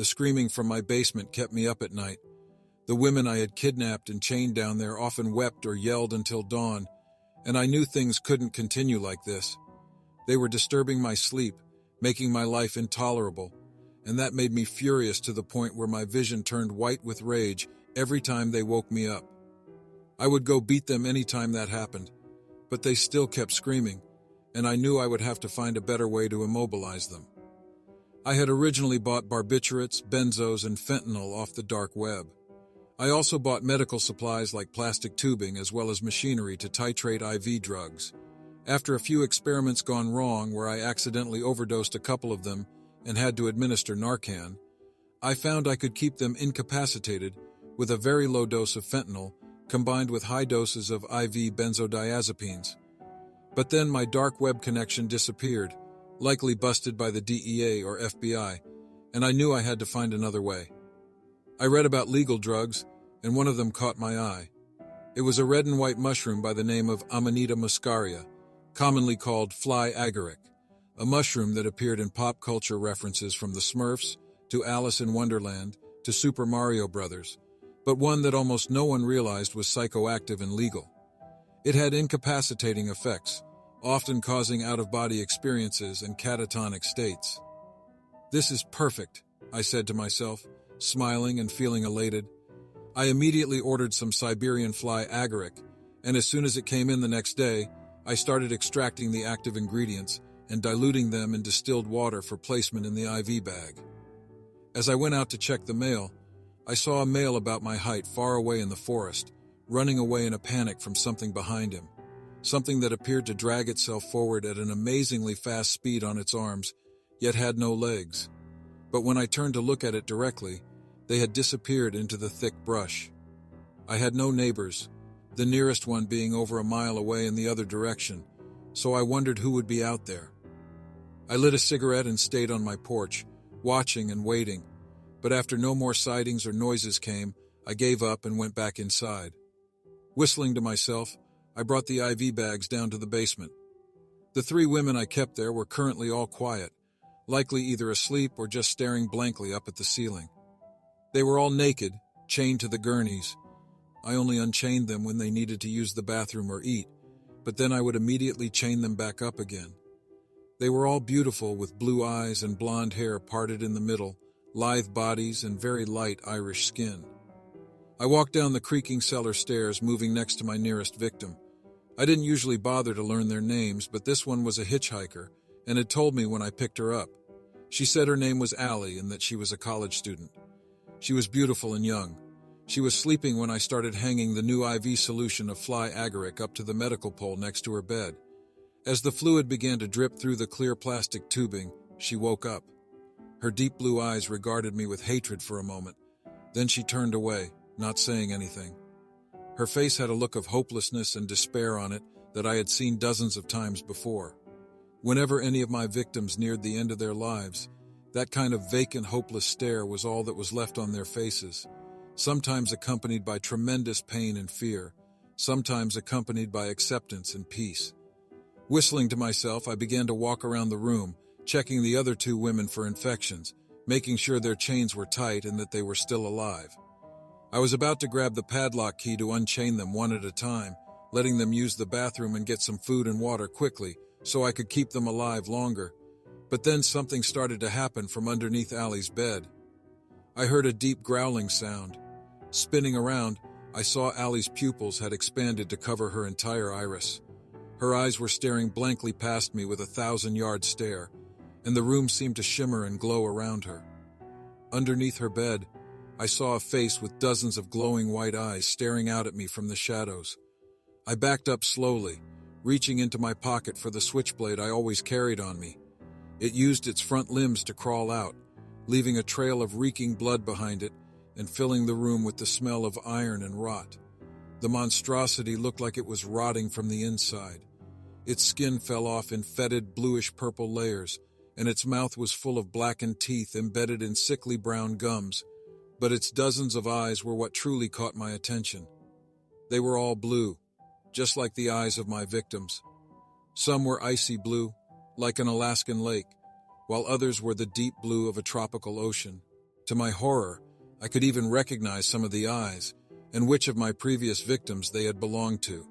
The screaming from my basement kept me up at night. The women I had kidnapped and chained down there often wept or yelled until dawn, and I knew things couldn't continue like this. They were disturbing my sleep, making my life intolerable, and that made me furious to the point where my vision turned white with rage every time they woke me up. I would go beat them any time that happened, but they still kept screaming, and I knew I would have to find a better way to immobilize them. I had originally bought barbiturates, benzos, and fentanyl off the dark web. I also bought medical supplies like plastic tubing as well as machinery to titrate IV drugs. After a few experiments gone wrong where I accidentally overdosed a couple of them and had to administer Narcan, I found I could keep them incapacitated with a very low dose of fentanyl combined with high doses of IV benzodiazepines. But then my dark web connection disappeared, likely busted by the DEA or FBI, and I knew I had to find another way. I read about legal drugs, and one of them caught my eye. It was a red and white mushroom by the name of Amanita muscaria, commonly called fly agaric, a mushroom that appeared in pop culture references from the Smurfs to Alice in Wonderland to Super Mario Brothers, but one that almost no one realized was psychoactive and legal. It had incapacitating effects, often causing out-of-body experiences and catatonic states. "This is perfect," I said to myself, smiling and feeling elated. I immediately ordered some Siberian fly agaric, and as soon as it came in the next day, I started extracting the active ingredients and diluting them in distilled water for placement in the IV bag. As I went out to check the mail, I saw a male about my height far away in the forest, running away in a panic from something behind him, something that appeared to drag itself forward at an amazingly fast speed on its arms, yet had no legs. But when I turned to look at it directly, they had disappeared into the thick brush. I had no neighbors, the nearest one being over a mile away in the other direction, so I wondered who would be out there. I lit a cigarette and stayed on my porch, watching and waiting, but after no more sightings or noises came, I gave up and went back inside. Whistling to myself, I brought the IV bags down to the basement. The 3 women I kept there were currently all quiet, likely either asleep or just staring blankly up at the ceiling. They were all naked, chained to the gurneys. I only unchained them when they needed to use the bathroom or eat, but then I would immediately chain them back up again. They were all beautiful with blue eyes and blonde hair parted in the middle, lithe bodies and very light Irish skin. I walked down the creaking cellar stairs, moving next to my nearest victim. I didn't usually bother to learn their names, but this one was a hitchhiker and had told me when I picked her up. She said her name was Allie and that she was a college student. She was beautiful and young. She was sleeping when I started hanging the new IV solution of fly agaric up to the medical pole next to her bed. As the fluid began to drip through the clear plastic tubing, she woke up. Her deep blue eyes regarded me with hatred for a moment. Then she turned away, not saying anything. Her face had a look of hopelessness and despair on it that I had seen dozens of times before. Whenever any of my victims neared the end of their lives, that kind of vacant, hopeless stare was all that was left on their faces, sometimes accompanied by tremendous pain and fear, sometimes accompanied by acceptance and peace. Whistling to myself, I began to walk around the room, checking the other 2 women for infections, making sure their chains were tight and that they were still alive. I was about to grab the padlock key to unchain them one at a time, letting them use the bathroom and get some food and water quickly so I could keep them alive longer. But then something started to happen from underneath Allie's bed. I heard a deep growling sound. Spinning around, I saw Allie's pupils had expanded to cover her entire iris. Her eyes were staring blankly past me with a 1,000-yard stare, and the room seemed to shimmer and glow around her. Underneath her bed, I saw a face with dozens of glowing white eyes staring out at me from the shadows. I backed up slowly, reaching into my pocket for the switchblade I always carried on me. It used its front limbs to crawl out, leaving a trail of reeking blood behind it and filling the room with the smell of iron and rot. The monstrosity looked like it was rotting from the inside. Its skin fell off in fetid bluish-purple layers, and its mouth was full of blackened teeth embedded in sickly brown gums, but its dozens of eyes were what truly caught my attention. They were all blue, just like the eyes of my victims. Some were icy blue, like an Alaskan lake, while others were the deep blue of a tropical ocean. To my horror, I could even recognize some of the eyes, and which of my previous victims they had belonged to.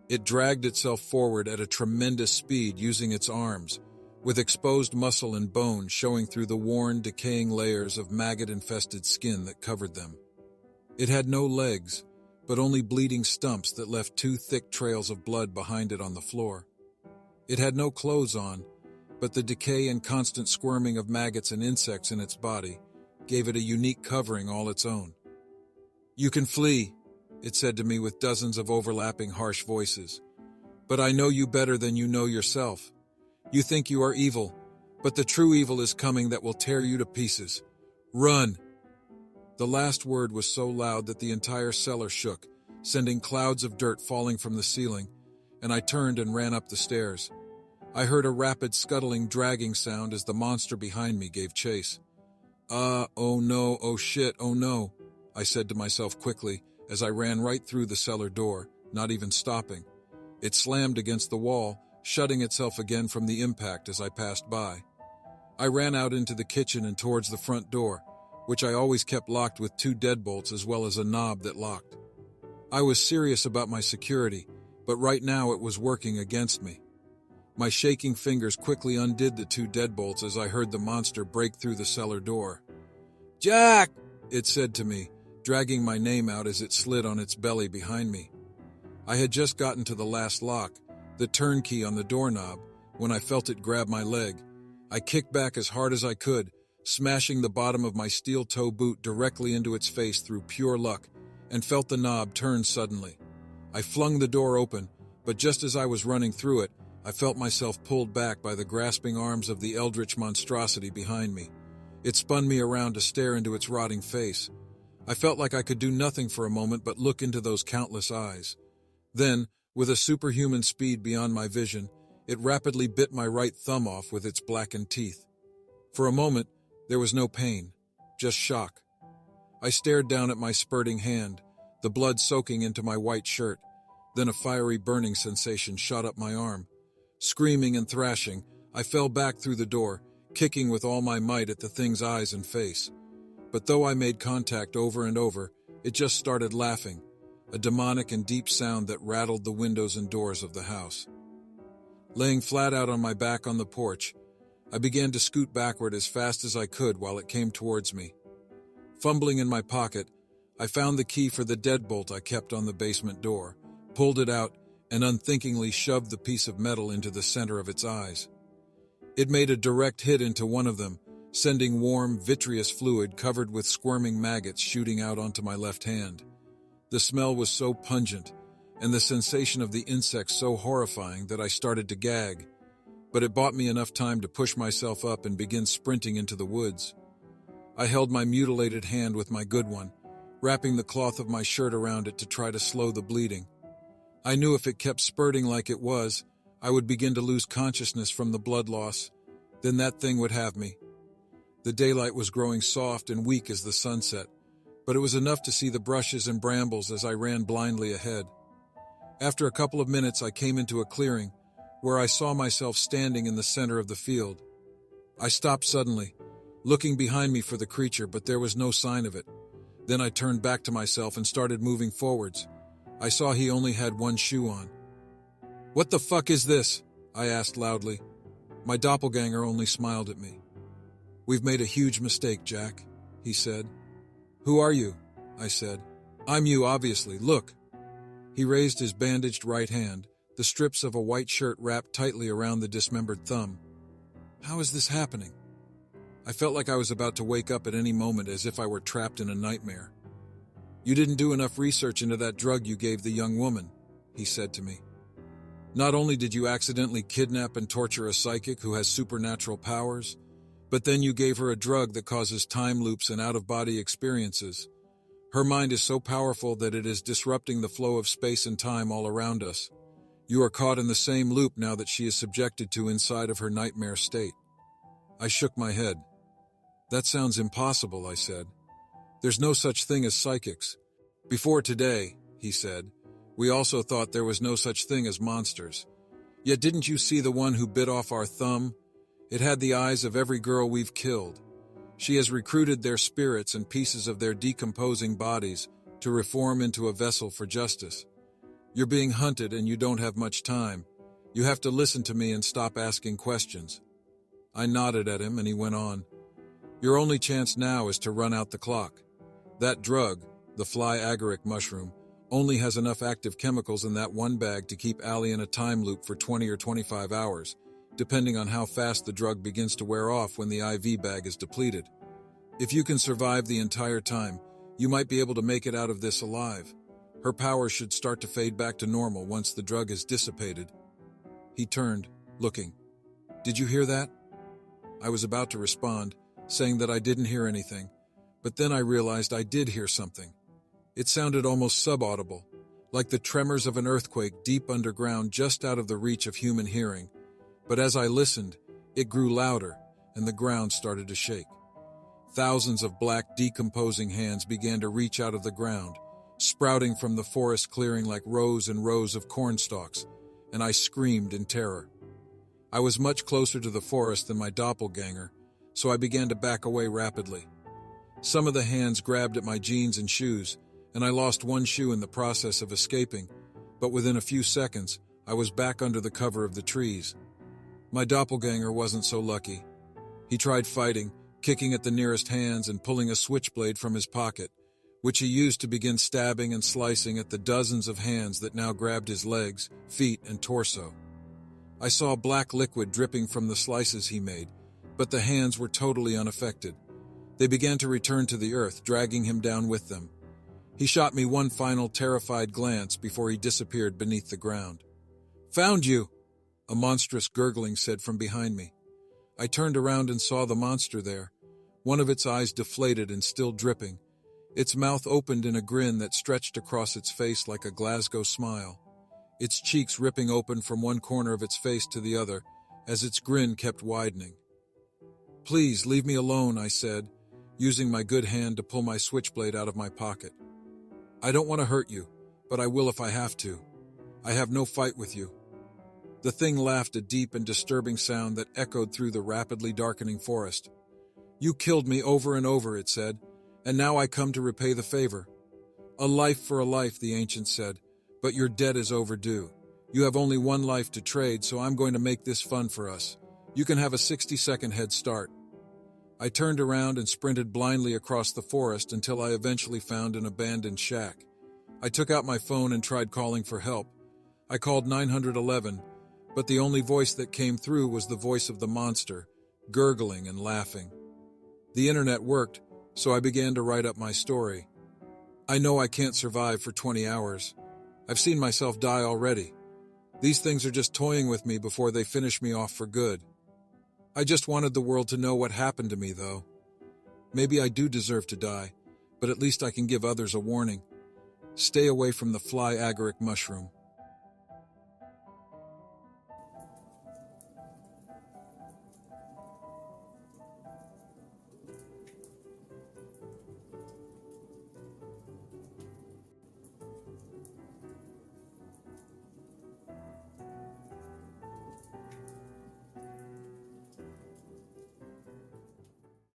It dragged itself forward at a tremendous speed using its arms, with exposed muscle and bone showing through the worn, decaying layers of maggot-infested skin that covered them. It had no legs, but only bleeding stumps that left 2 thick trails of blood behind it on the floor. It had no clothes on, but the decay and constant squirming of maggots and insects in its body gave it a unique covering all its own. "You can flee," it said to me with dozens of overlapping harsh voices. "But I know you better than you know yourself. You think you are evil, but the true evil is coming that will tear you to pieces. Run!" The last word was so loud that the entire cellar shook, sending clouds of dirt falling from the ceiling, and I turned and ran up the stairs. I heard a rapid scuttling, dragging sound as the monster behind me gave chase. Oh no, oh shit, oh no," I said to myself quickly as I ran right through the cellar door, not even stopping. It slammed against the wall, shutting itself again from the impact as I passed by. I ran out into the kitchen and towards the front door, which I always kept locked with 2 deadbolts as well as a knob that locked. I was serious about my security, but right now it was working against me. My shaking fingers quickly undid the 2 deadbolts as I heard the monster break through the cellar door. "Jack!" it said to me, dragging my name out as it slid on its belly behind me. I had just gotten to the last lock, the turnkey on the doorknob, when I felt it grab my leg. I kicked back as hard as I could, smashing the bottom of my steel-toe boot directly into its face through pure luck, and felt the knob turn suddenly. I flung the door open, but just as I was running through it, I felt myself pulled back by the grasping arms of the eldritch monstrosity behind me. It spun me around to stare into its rotting face. I felt like I could do nothing for a moment but look into those countless eyes. Then, with a superhuman speed beyond my vision, it rapidly bit my right thumb off with its blackened teeth. For a moment, there was no pain, just shock. I stared down at my spurting hand, the blood soaking into my white shirt. Then a fiery burning sensation shot up my arm. Screaming and thrashing, I fell back through the door, kicking with all my might at the thing's eyes and face. But though I made contact over and over, it just started laughing, a demonic and deep sound that rattled the windows and doors of the house. Laying flat out on my back on the porch, I began to scoot backward as fast as I could while it came towards me. Fumbling in my pocket, I found the key for the deadbolt I kept on the basement door, pulled it out, and unthinkingly shoved the piece of metal into the center of its eyes. It made a direct hit into one of them, sending warm, vitreous fluid covered with squirming maggots shooting out onto my left hand. The smell was so pungent, and the sensation of the insects so horrifying that I started to gag, but it bought me enough time to push myself up and begin sprinting into the woods. I held my mutilated hand with my good one, wrapping the cloth of my shirt around it to try to slow the bleeding. I knew if it kept spurting like it was, I would begin to lose consciousness from the blood loss. Then that thing would have me. The daylight was growing soft and weak as the sun set, but it was enough to see the brushes and brambles as I ran blindly ahead. After a couple of minutes, I came into a clearing, where I saw myself standing in the center of the field. I stopped suddenly, looking behind me for the creature, but there was no sign of it. Then I turned back to myself and started moving forwards. I saw he only had one shoe on. "What the fuck is this?" I asked loudly. My doppelganger only smiled at me. "We've made a huge mistake, Jack," he said. "Who are you?" I said. "I'm you, obviously. Look." He raised his bandaged right hand, the strips of a white shirt wrapped tightly around the dismembered thumb. How is this happening? I felt like I was about to wake up at any moment, as if I were trapped in a nightmare. "You didn't do enough research into that drug you gave the young woman," he said to me. "Not only did you accidentally kidnap and torture a psychic who has supernatural powers, but then you gave her a drug that causes time loops and out-of-body experiences. Her mind is so powerful that it is disrupting the flow of space and time all around us. You are caught in the same loop now that she is subjected to inside of her nightmare state." I shook my head. "That sounds impossible," I said. "There's no such thing as psychics. Before today," he said, "we also thought there was no such thing as monsters. Yet didn't you see the one who bit off our thumb? It had the eyes of every girl we've killed. She has recruited their spirits and pieces of their decomposing bodies to reform into a vessel for justice. You're being hunted and you don't have much time. You have to listen to me and stop asking questions." I nodded at him and he went on. "Your only chance now is to run out the clock. That drug, the fly agaric mushroom, only has enough active chemicals in that one bag to keep Allie in a time loop for 20 or 25 hours, depending on how fast the drug begins to wear off when the IV bag is depleted. If you can survive the entire time, you might be able to make it out of this alive. Her powers should start to fade back to normal once the drug is dissipated." He turned, looking. "Did you hear that?" I was about to respond, saying that I didn't hear anything, but then I realized I did hear something. It sounded almost subaudible, like the tremors of an earthquake deep underground just out of the reach of human hearing. But as I listened, it grew louder, and the ground started to shake. Thousands of black, decomposing hands began to reach out of the ground, sprouting from the forest clearing like rows and rows of corn stalks, and I screamed in terror. I was much closer to the forest than my doppelganger, so I began to back away rapidly. Some of the hands grabbed at my jeans and shoes, and I lost one shoe in the process of escaping, but within a few seconds, I was back under the cover of the trees. My doppelganger wasn't so lucky. He tried fighting, kicking at the nearest hands and pulling a switchblade from his pocket, which he used to begin stabbing and slicing at the dozens of hands that now grabbed his legs, feet, and torso. I saw black liquid dripping from the slices he made, but the hands were totally unaffected. They began to return to the earth, dragging him down with them. He shot me one final terrified glance before he disappeared beneath the ground. "Found you!" a monstrous gurgling said from behind me. I turned around and saw the monster there, one of its eyes deflated and still dripping. Its mouth opened in a grin that stretched across its face like a Glasgow smile, its cheeks ripping open from one corner of its face to the other as its grin kept widening. "Please, leave me alone," I said, using my good hand to pull my switchblade out of my pocket. "I don't want to hurt you, but I will if I have to. I have no fight with you." The thing laughed, a deep and disturbing sound that echoed through the rapidly darkening forest. "You killed me over and over," it said, "and now I come to repay the favor." "A life for a life," the ancient said, "but your debt is overdue. You have only one life to trade, so I'm going to make this fun for us. You can have a 60-second head start." I turned around and sprinted blindly across the forest until I eventually found an abandoned shack. I took out my phone and tried calling for help. I called 911, but the only voice that came through was the voice of the monster, gurgling and laughing. The internet worked, so I began to write up my story. I know I can't survive for 20 hours. I've seen myself die already. These things are just toying with me before they finish me off for good. I just wanted the world to know what happened to me, though. Maybe I do deserve to die, but at least I can give others a warning. Stay away from the fly agaric mushroom.